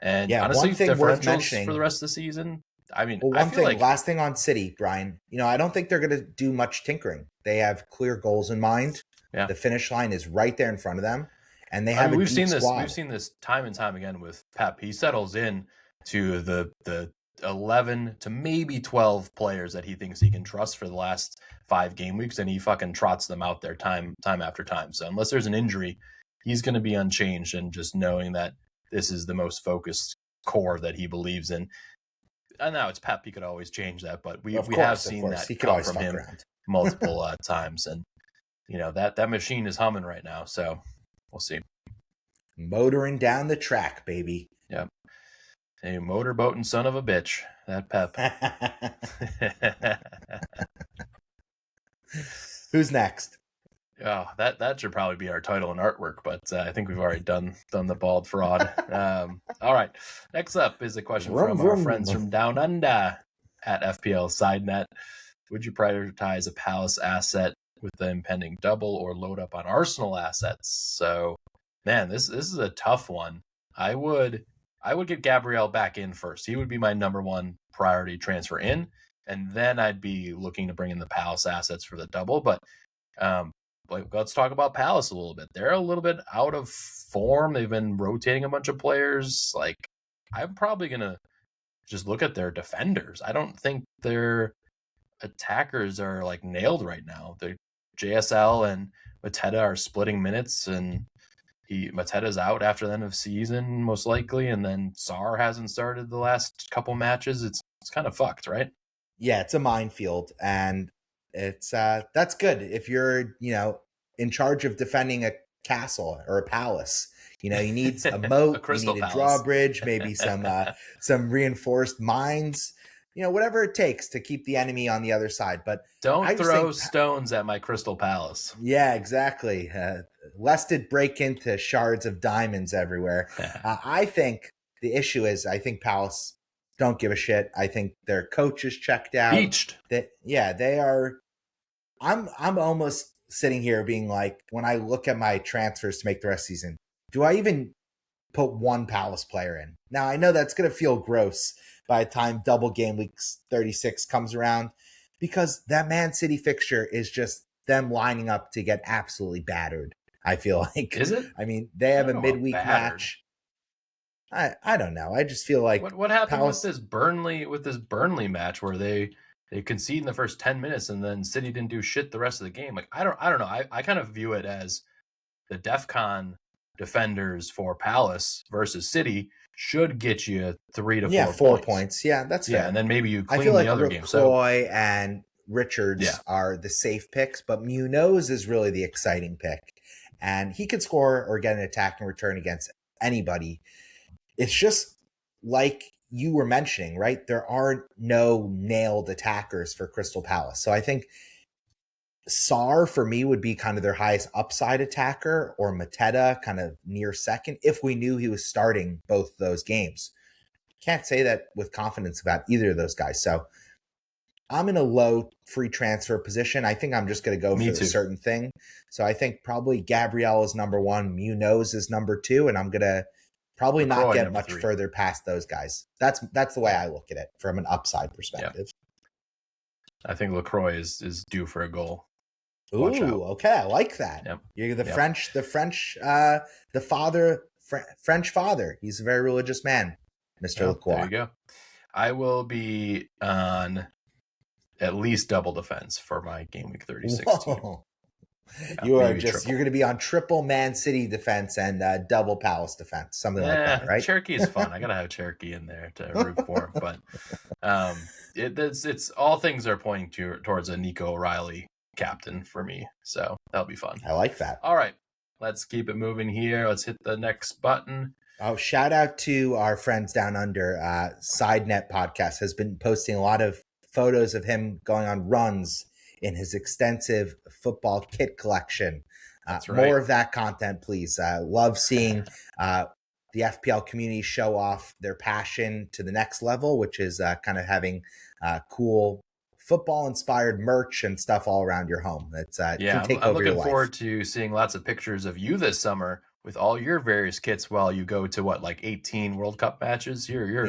Speaker 2: And honestly,
Speaker 1: one thing worth
Speaker 2: differentials
Speaker 1: mentioning
Speaker 2: for the rest of the season. I mean,
Speaker 1: last thing on City, Brian. I don't think they're going to do much tinkering. They have clear goals in mind. Yeah. The finish line is right there in front of them, and they have.
Speaker 2: We've seen this time and time again with Pep. He settles in to the 11 to maybe 12 players that he thinks he can trust for the last 5 game weeks, and he fucking trots them out there time after time. So unless there's an injury, he's going to be unchanged, and just knowing that this is the most focused core that he believes in. And now it's Pep. He could always change that, but we have seen that come from him multiple times, and that machine is humming right now. So we'll see.
Speaker 1: Motoring down the track, baby.
Speaker 2: Yep. A motorboating son of a bitch. That Pep.
Speaker 1: Who's next?
Speaker 2: Oh, that should probably be our title and artwork, but I think we've already done the bald fraud. All right. Next up is a question from our friends from Down Under at FPL SideNet. Would you prioritize a Palace asset with the impending double, or load up on Arsenal assets? So, man, this is a tough one. I would get Gabriel back in first. He would be my number one priority transfer in, and then I'd be looking to bring in the Palace assets for the double. But let's talk about Palace a little bit. They're a little bit out of form. They've been rotating a bunch of players. Like, I'm probably going to just look at their defenders. I don't think their attackers are like nailed right now. They're JSL and Mateta are splitting minutes, and Mateta's out after the end of the season, most likely, and then Sarr hasn't started the last couple matches. It's kind of fucked, right?
Speaker 1: Yeah, it's a minefield, and it's that's good if you're in charge of defending a castle or a palace. You need a moat, you need a drawbridge, maybe some reinforced mines. Whatever it takes to keep the enemy on the other side. But
Speaker 2: don't throw stones at my Crystal Palace.
Speaker 1: Yeah, exactly. Lest it break into shards of diamonds everywhere. I think the issue is I think Palace don't give a shit. I think their coach is checked out.
Speaker 2: Beached.
Speaker 1: They are. I'm almost sitting here being like, when I look at my transfers to make the rest of the season, do I even put one Palace player in? Now I know that's going to feel gross by the time double game week 36 comes around, because that Man City fixture is just them lining up to get absolutely battered. I feel like.
Speaker 2: Is it?
Speaker 1: I mean, they have a midweek match. I don't know. I just feel like
Speaker 2: what happened
Speaker 1: Palace...
Speaker 2: with this Burnley match where they concede in the first 10 minutes and then City didn't do shit the rest of the game. Like I don't know. I kind of view it as the DEFCON defenders for Palace versus City should get you 3 to 4
Speaker 1: points. Yeah, that's fair.
Speaker 2: And then maybe you clean
Speaker 1: I feel like
Speaker 2: the other game.
Speaker 1: So Croy and Richards are the safe picks, but Munoz is really the exciting pick. And he could score or get an attack and return against anybody. It's just like you were mentioning, right? There are no nailed attackers for Crystal Palace. So I think Sarr for me would be kind of their highest upside attacker, or Mateta kind of near second if we knew he was starting both those games. Can't say that with confidence about either of those guys. So I'm in a low free transfer position. I think I'm just going to go for a certain thing. So I think probably Gabriel is number one, Munoz is number two, and I'm going to probably not get much further past those guys. That's the way I look at it from an upside perspective.
Speaker 2: I think LaCroix is due for a goal.
Speaker 1: Ooh, okay, I like that.
Speaker 2: Yep.
Speaker 1: You're French father. He's a very religious man, Mr. LaCroix.
Speaker 2: There you go. I will be on at least double defense for my game week 36 team.
Speaker 1: You're going to be on triple Man City defense and double Palace defense, something like that, right?
Speaker 2: Cherokee is fun. I gotta have Cherokee in there to root for him, but it's all things are pointing towards a Nico O'Reilly captain for me, so that'll be fun.
Speaker 1: I like that.
Speaker 2: All right, let's keep it moving here. Let's hit the next button.
Speaker 1: Oh, shout out to our friends down under. SideNet Podcast has been posting a lot of photos of him going on runs in his extensive football kit collection.
Speaker 2: That's right.
Speaker 1: More of that content, please. Love seeing the FPL community show off their passion to the next level, which is kind of having cool football-inspired merch and stuff all around your home. That's
Speaker 2: I'm looking forward to seeing lots of pictures of you this summer with all your various kits while you go to 18 World Cup matches. You're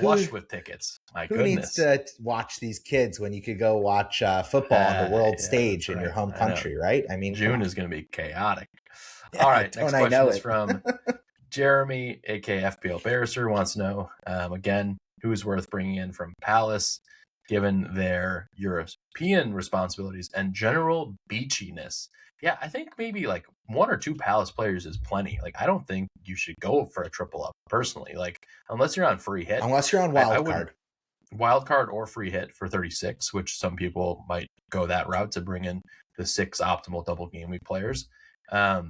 Speaker 2: flush with tickets.
Speaker 1: Who needs to watch these kids when you could go watch football on the world stage in your home country, right? I mean,
Speaker 2: June is going to be chaotic. All right, next question is from Jeremy, aka FPL Barrister, wants to know again who's worth bringing in from Palace, given their European responsibilities and general beachiness. Yeah, I think maybe one or two Palace players is plenty. I don't think you should go for a triple up personally. Unless you're on free hit.
Speaker 1: Unless you're on wild card.
Speaker 2: Wild card or free hit for 36, which some people might go that route to bring in the 6 optimal double game week players. I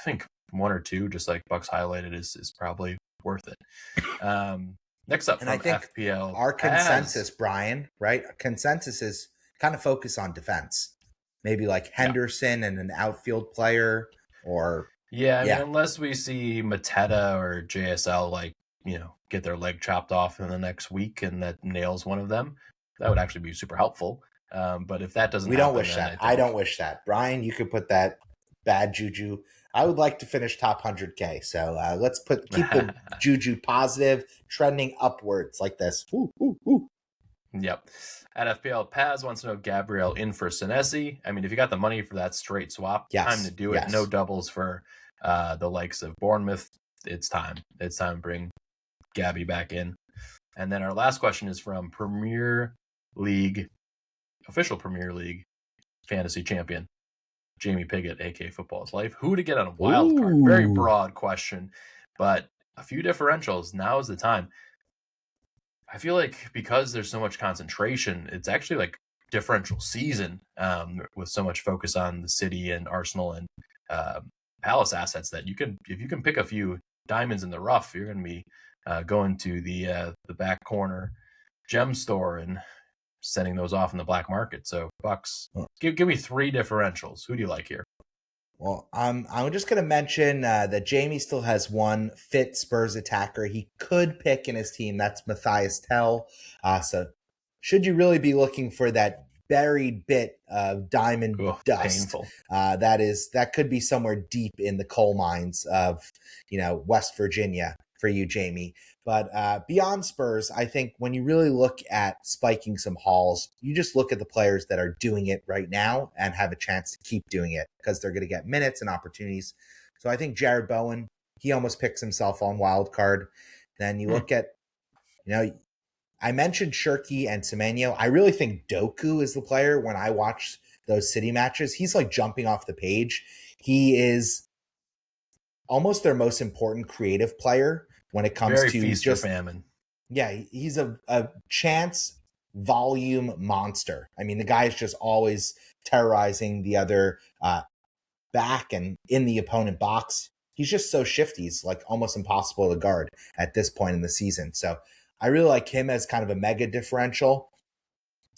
Speaker 2: think one or two, just like Bucks highlighted, is probably worth it. Next up,
Speaker 1: and I think
Speaker 2: FPL,
Speaker 1: our consensus, Brian, right? Our consensus is kind of focus on defense. Maybe Henderson and an outfield player, or
Speaker 2: unless we see Mateta or JSL get their leg chopped off in the next week and that nails one of them, that would actually be super helpful. But if that doesn't,
Speaker 1: don't wish that. I don't wish that, Brian. You could put that bad juju. I would like to finish top 100K. So let's keep the juju positive, trending upwards like this. Ooh, ooh, ooh.
Speaker 2: Yep. At FPL, Paz wants to know Gabriel in for Senesi. I mean, if you got the money for that straight swap, time to do it. Yes. No doubles for the likes of Bournemouth. It's time. It's time to bring Gabby back in. And then our last question is from official Premier League fantasy champion, Jamie Piggott, aka Football's Life. Who to get on a wild card? Very broad question, but a few differentials. Now is the time. I feel like because there's so much concentration, it's actually differential season with so much focus on the City and Arsenal and Palace assets that if you can pick a few diamonds in the rough, you're going to be going to the back corner gem store and sending those off in the black market. So Bucks, give me 3 differentials. Who do you like here?
Speaker 1: Well, I'm just going to mention that Jamie still has one fit Spurs attacker he could pick in his team. That's Matthias Tell. So, should you really be looking for that buried bit of diamond
Speaker 2: Oh,
Speaker 1: dust,
Speaker 2: painful.
Speaker 1: that could be somewhere deep in the coal mines of West Virginia for you, Jamie. But beyond Spurs, I think when you really look at spiking some hauls, you just look at the players that are doing it right now and have a chance to keep doing it because they're going to get minutes and opportunities. So I think Jared Bowen, he almost picks himself on wild card. Then you
Speaker 2: Hmm.
Speaker 1: look at, I mentioned Shirky and Semenyo. I really think Doku is the player when I watch those city matches. He's like jumping off the page. He is almost their most important creative player when it comes
Speaker 2: Very
Speaker 1: to
Speaker 2: feast or
Speaker 1: just,
Speaker 2: famine.
Speaker 1: yeah, he's a chance volume monster. I mean, the guy is just always terrorizing the other back and in the opponent box. He's just so shifty. He's like almost impossible to guard at this point in the season. So I really like him as kind of a mega differential.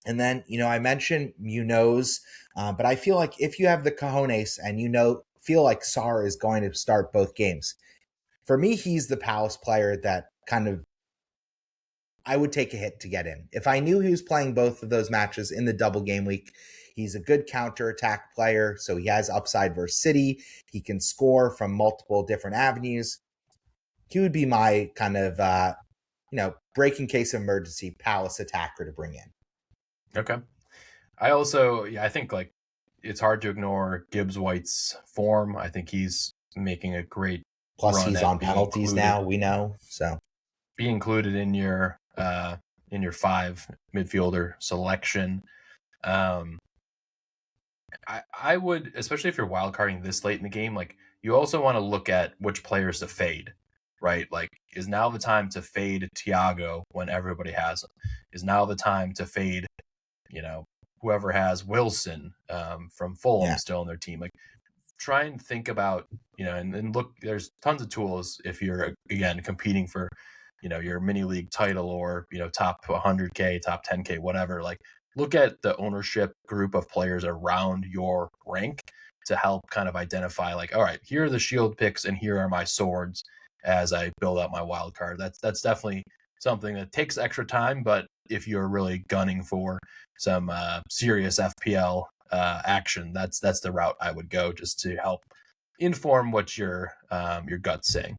Speaker 1: And then, I mentioned Munoz, but I feel like if you have the cojones and feel like Sar is going to start both games, for me, he's the Palace player that kind of I would take a hit to get in. If I knew he was playing both of those matches in the double game week, he's a good counter attack player. So he has upside versus City. He can score from multiple different avenues. He would be my kind of, break in case of emergency Palace attacker to bring in.
Speaker 2: Okay. I also, yeah, I think like it's hard to ignore Gibbs White's form. I think he's making a great
Speaker 1: Plus,
Speaker 2: run
Speaker 1: he's
Speaker 2: at
Speaker 1: on penalties now, we know. So,
Speaker 2: be included in your five midfielder selection. Um, I would, especially if you're wildcarding this late in the game, like you also want to look at which players to fade, right? Like, is now the time to fade Tiago when everybody has him? Is now the time to fade, you know, whoever has Wilson from Fulham
Speaker 1: yeah.
Speaker 2: still in their team? Like, try and think about, and look, there's tons of tools if you're, again, competing for, your mini league title or, top 100K, top 10K, whatever. Like, look at the ownership group of players around your rank to help kind of identify, like, all right, here are the shield picks and here are my swords as I build out my wild card. That's definitely something that takes extra time, but if you're really gunning for some serious FPL action, that's the route I would go, just to help inform what your gut's saying.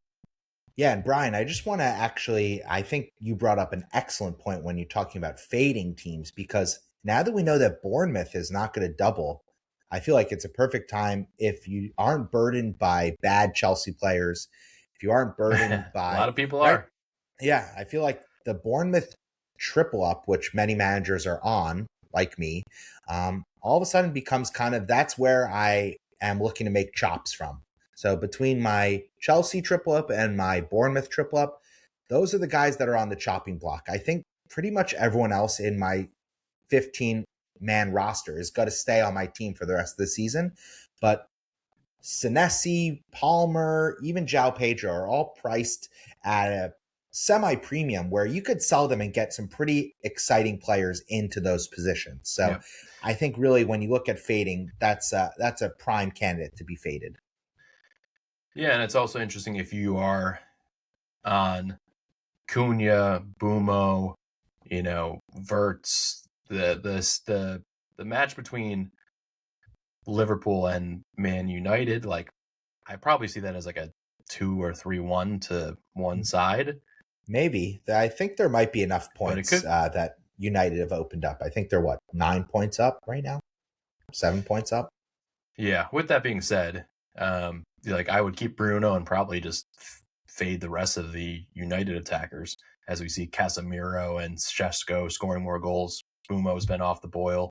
Speaker 1: Yeah, and Brian, I just want to actually, I think you brought up an excellent point when you're talking about fading teams because now that we know that Bournemouth is not going to double, I feel like it's a perfect time if you aren't burdened by bad Chelsea players, if you aren't burdened
Speaker 2: A lot
Speaker 1: by,
Speaker 2: of people
Speaker 1: right?
Speaker 2: are.
Speaker 1: Yeah, I feel like the Bournemouth triple up, which many managers are on, like me, all of a sudden becomes kind of that's where I am looking to make chops from. So between my Chelsea triple up and my Bournemouth triple up, those are the guys that are on the chopping block. I think pretty much everyone else in my 15-man roster is going to stay on my team for the rest of the season. But Senesi, Palmer, even Jao Pedro are all priced at a semi premium where you could sell them and get some pretty exciting players into those positions. So
Speaker 2: Yeah.
Speaker 1: I think really when you look at fading, that's a prime candidate to be faded.
Speaker 2: Yeah, and it's also interesting if you are on Cunha, Bumo, Verts, the match between Liverpool and Man United, like I probably see that as like a 2 or 3-1 to one side,
Speaker 1: Maybe I think there might be enough
Speaker 2: but it
Speaker 1: points
Speaker 2: could.
Speaker 1: that United have opened up. I think they're what 9 points up right now, 7 points up.
Speaker 2: Yeah. With that being said, like I would keep Bruno and probably just fade the rest of the United attackers as we see Casemiro and Shesko scoring more goals. Bumo's been off the boil.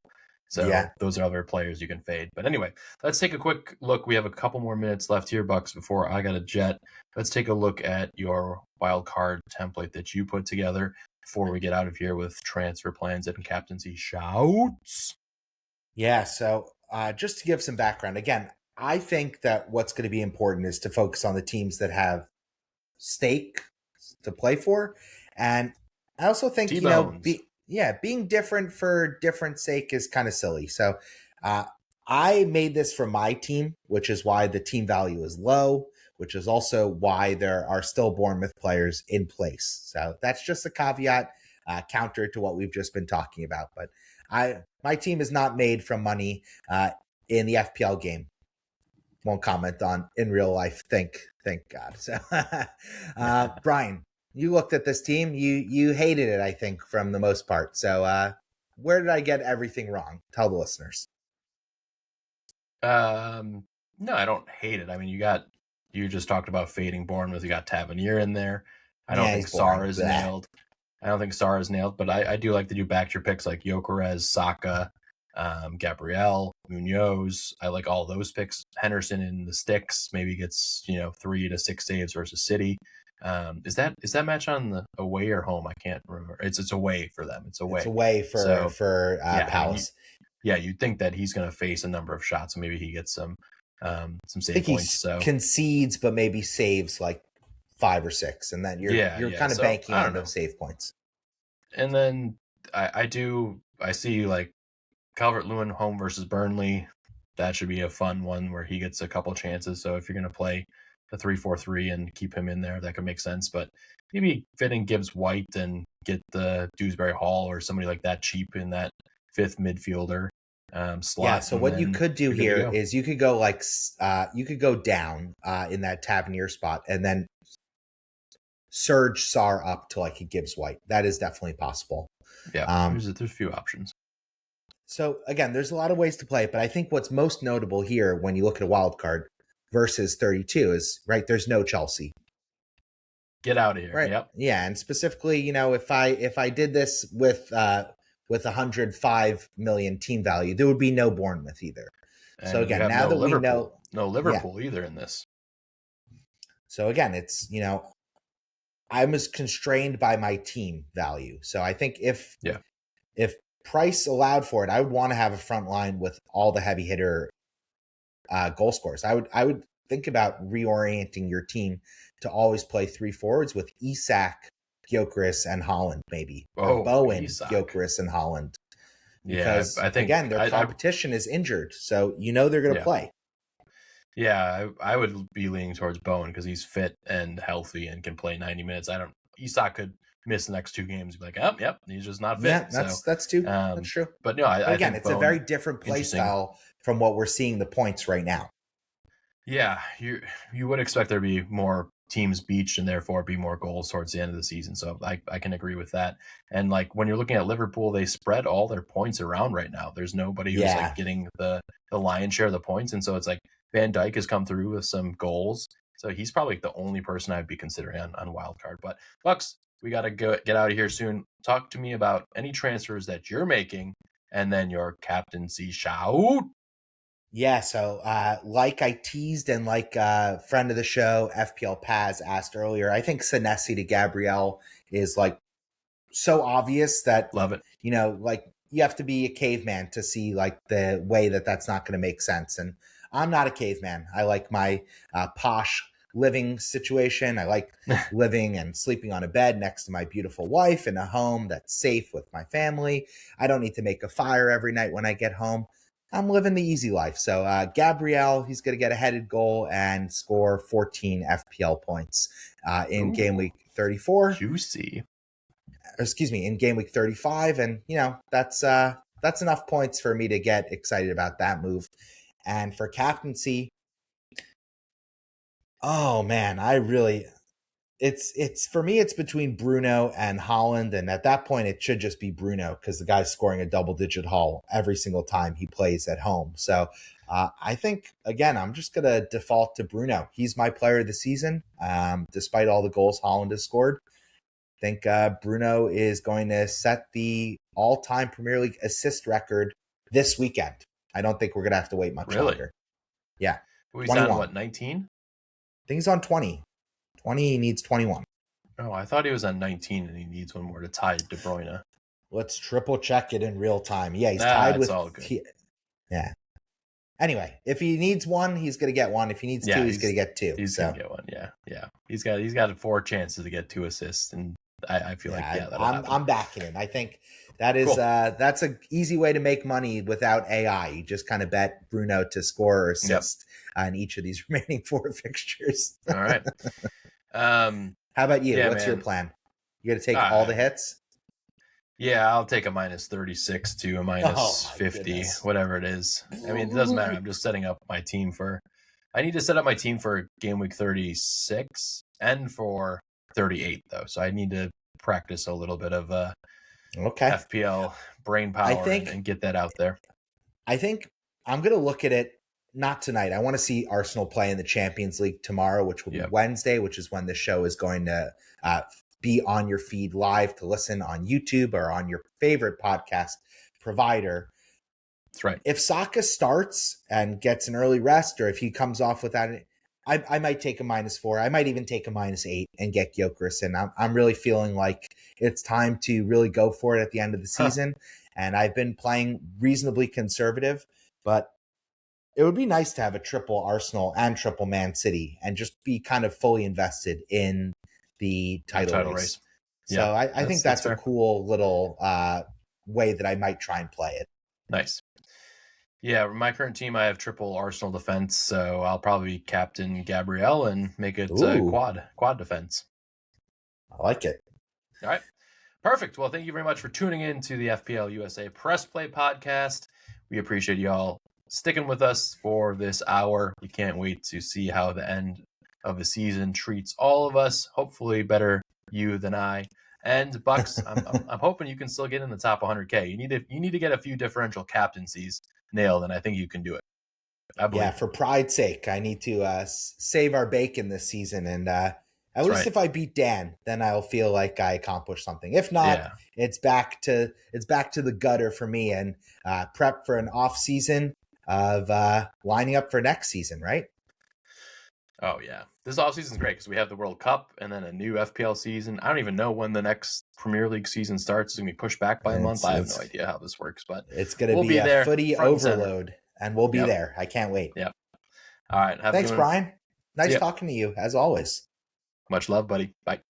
Speaker 1: Yeah,
Speaker 2: So those are other players you can fade. But anyway, let's take a quick look. We have a couple more minutes left here, Bucks, before I got a jet. Let's take a look at your wild card template that you put together before we get out of here with transfer plans and captaincy shouts.
Speaker 1: yeah. So just to give some background, again, I think that what's going to be important is to focus on the teams that have stake to play for, and I also think
Speaker 2: T-Bones.
Speaker 1: being different for different sake is kind of silly. So I made this for my team, which is why the team value is low, which is also why there are still Bournemouth players in place. So that's just a caveat, counter to what we've just been talking about. But my team is not made from money in the FPL game. Won't comment on in real life. Thank God. So, Brian, you looked at this team. You hated it, I think, from the most part. So, where did I get everything wrong? Tell the listeners.
Speaker 2: No, I don't hate it. I mean, you just talked about fading Bournemouth. You got Tavernier in there. I don't think
Speaker 1: He's boring.
Speaker 2: Sarr is
Speaker 1: Blech.
Speaker 2: nailed. I don't think Sarr is nailed, but I do like to do back your picks like Gyökeres, Saka, Gabriel, Munoz. I like all those picks. Henderson in the sticks maybe gets 3 to 6 saves versus City. Is that match on the away or home? I can't remember. It's away for them. It's away.
Speaker 1: It's away for Palace.
Speaker 2: You'd think that he's going to face a number of shots, and maybe he gets some save
Speaker 1: I think
Speaker 2: points.
Speaker 1: He concedes, but maybe saves like 5 or 6, and then you're kind of banking on those save points.
Speaker 2: And then I see like Calvert-Lewin home versus Burnley. That should be a fun one where he gets a couple chances. So if you're going to play the 3-4-3 and keep him in there, that could make sense. But maybe fit in Gibbs White and get the Dewsbury Hall or somebody like that cheap in that 5th midfielder slot.
Speaker 1: Yeah, so what you could do here is you could go you could go down in that Tavernier spot and then surge Sarr up to like a Gibbs White. That is definitely possible.
Speaker 2: Yeah, there's a few options.
Speaker 1: So again, there's a lot of ways to play it, but I think what's most notable here when you look at a wild card versus 32 is there's no Chelsea.
Speaker 2: Get out of here.
Speaker 1: Right.
Speaker 2: Yep.
Speaker 1: Yeah, and specifically, if I did this with 105 million team value, there would be no Bournemouth either.
Speaker 2: And
Speaker 1: so again, now that we know
Speaker 2: no Liverpool either in this.
Speaker 1: So again, it's I'm as constrained by my team value. So I think if price allowed for it, I would want to have a front line with all the heavy hitter goal scorers. I would think about reorienting your team to always play 3 forwards with Isak, Gyökeres, and Haaland, maybe. Or Bowen, Gyökeres, and Haaland. Because I think again, their competition is injured, so they're going to play.
Speaker 2: Yeah, I would be leaning towards Bowen because he's fit and healthy and can play 90 minutes. Isak could miss the next 2 games and be like, yep, he's just not fit.
Speaker 1: Yeah, that's true. That's true.
Speaker 2: But no, I think
Speaker 1: it's a very different play style from what we're seeing the points right now.
Speaker 2: Yeah, you would expect there to be more teams beached and therefore be more goals towards the end of the season. So I can agree with that. And like when you're looking at Liverpool, they spread all their points around right now. There's nobody who's like getting the lion's share of the points. And so it's like Van Dijk has come through with some goals. So he's probably the only person I'd be considering on wild card. But Bucks, we got to get out of here soon. Talk to me about any transfers that you're making and then your captaincy shout.
Speaker 1: Yeah, so like I teased and like friend of the show, FPL Paz, asked earlier, I think Senesi to Gabriel is like so obvious that
Speaker 2: love it.
Speaker 1: Like you have to be a caveman to see like the way that's not going to make sense. And I'm not a caveman. I like my posh living situation. I like living and sleeping on a bed next to my beautiful wife in a home that's safe with my family. I don't need to make a fire every night when I get home. I'm living the easy life. So Gabriel, he's going to get a headed goal and score 14 FPL points in game week 34.
Speaker 2: Juicy.
Speaker 1: Excuse me, in game week 35. And, that's enough points for me to get excited about that move. And for captaincy, oh man, it's for me, it's between Bruno and Haaland. And at that point, it should just be Bruno because the guy's scoring a double-digit haul every single time he plays at home. So I think, again, I'm just going to default to Bruno. He's my player of the season, despite all the goals Haaland has scored. I think Bruno is going to set the all-time Premier League assist record this weekend. I don't think we're going to have to wait much longer. Yeah.
Speaker 2: He's on what, 19?
Speaker 1: I think he's on 20. 20, he needs 21.
Speaker 2: Oh, I thought he was on 19 and he needs one more to tie De Bruyne.
Speaker 1: Let's triple check it in real time. Yeah, he's tied with...
Speaker 2: all good.
Speaker 1: Yeah. Anyway, if he needs one, he's going to get one. If he needs 2, he's going to get 2.
Speaker 2: He's going to get one, yeah. He's got 4 chances to get 2 assists, and I feel like, that'll happen.
Speaker 1: I'm backing him. I think That is
Speaker 2: Cool.
Speaker 1: that's an easy way to make money without AI. You just kind of bet Bruno to score or assist in each of these remaining 4 fixtures.
Speaker 2: All right.
Speaker 1: How about you?
Speaker 2: Yeah,
Speaker 1: What's your
Speaker 2: man.
Speaker 1: plan? You going to take all the hits?
Speaker 2: Yeah, I'll take a -36 to a -50,
Speaker 1: goodness.
Speaker 2: whatever it is. I mean, it doesn't matter. I'm just setting up my team for. I need to set up my team for game week 36 and for 38 though. So I need to practice a little bit of
Speaker 1: Okay.
Speaker 2: FPL brain power and get that out there.
Speaker 1: I think I'm going to look at it not tonight. I want to see Arsenal play in the Champions League tomorrow, which will be Wednesday, which is when the show is going to be on your feed live to listen on YouTube or on your favorite podcast provider.
Speaker 2: That's right.
Speaker 1: If Saka starts and gets an early rest, or if he comes off without it, I might take a -4. I might even take a -8 and get Gyökeres in. I'm really feeling like it's time to really go for it at the end of the season. And I've been playing reasonably conservative, but it would be nice to have a triple Arsenal and triple Man City and just be kind of fully invested in the title race. So yeah, I think that's a cool little way that I might try and play it.
Speaker 2: Nice. Yeah, my current team, I have triple Arsenal defense, so I'll probably captain Gabriel and make it quad defense.
Speaker 1: I like it.
Speaker 2: All right. Perfect. Well, thank you very much for tuning in to the FPL USA Press Play podcast. We appreciate you all sticking with us for this hour. We can't wait to see how the end of the season treats all of us. Hopefully better you than I. And Bucks, I'm hoping you can still get in the top 100K. You need to get a few differential captaincies nailed, and I think you can do it.
Speaker 1: Yeah, for pride's sake, I need to save our bacon this season, and at least if I beat Dan, then I'll feel like I accomplished something. If not, it's back to the gutter for me, and prep for an off season of lining up for next season, right?
Speaker 2: Oh yeah, this offseason is great because we have the World Cup and then a new FPL season. I don't even know when the next Premier League season starts. It's gonna be pushed back by a month. I have no idea how this works, but
Speaker 1: it's gonna be a footy overload, and we'll be there. I can't wait.
Speaker 2: Yep. All right.
Speaker 1: Thanks, Brian. Nice talking to you as always.
Speaker 2: Much love, buddy. Bye.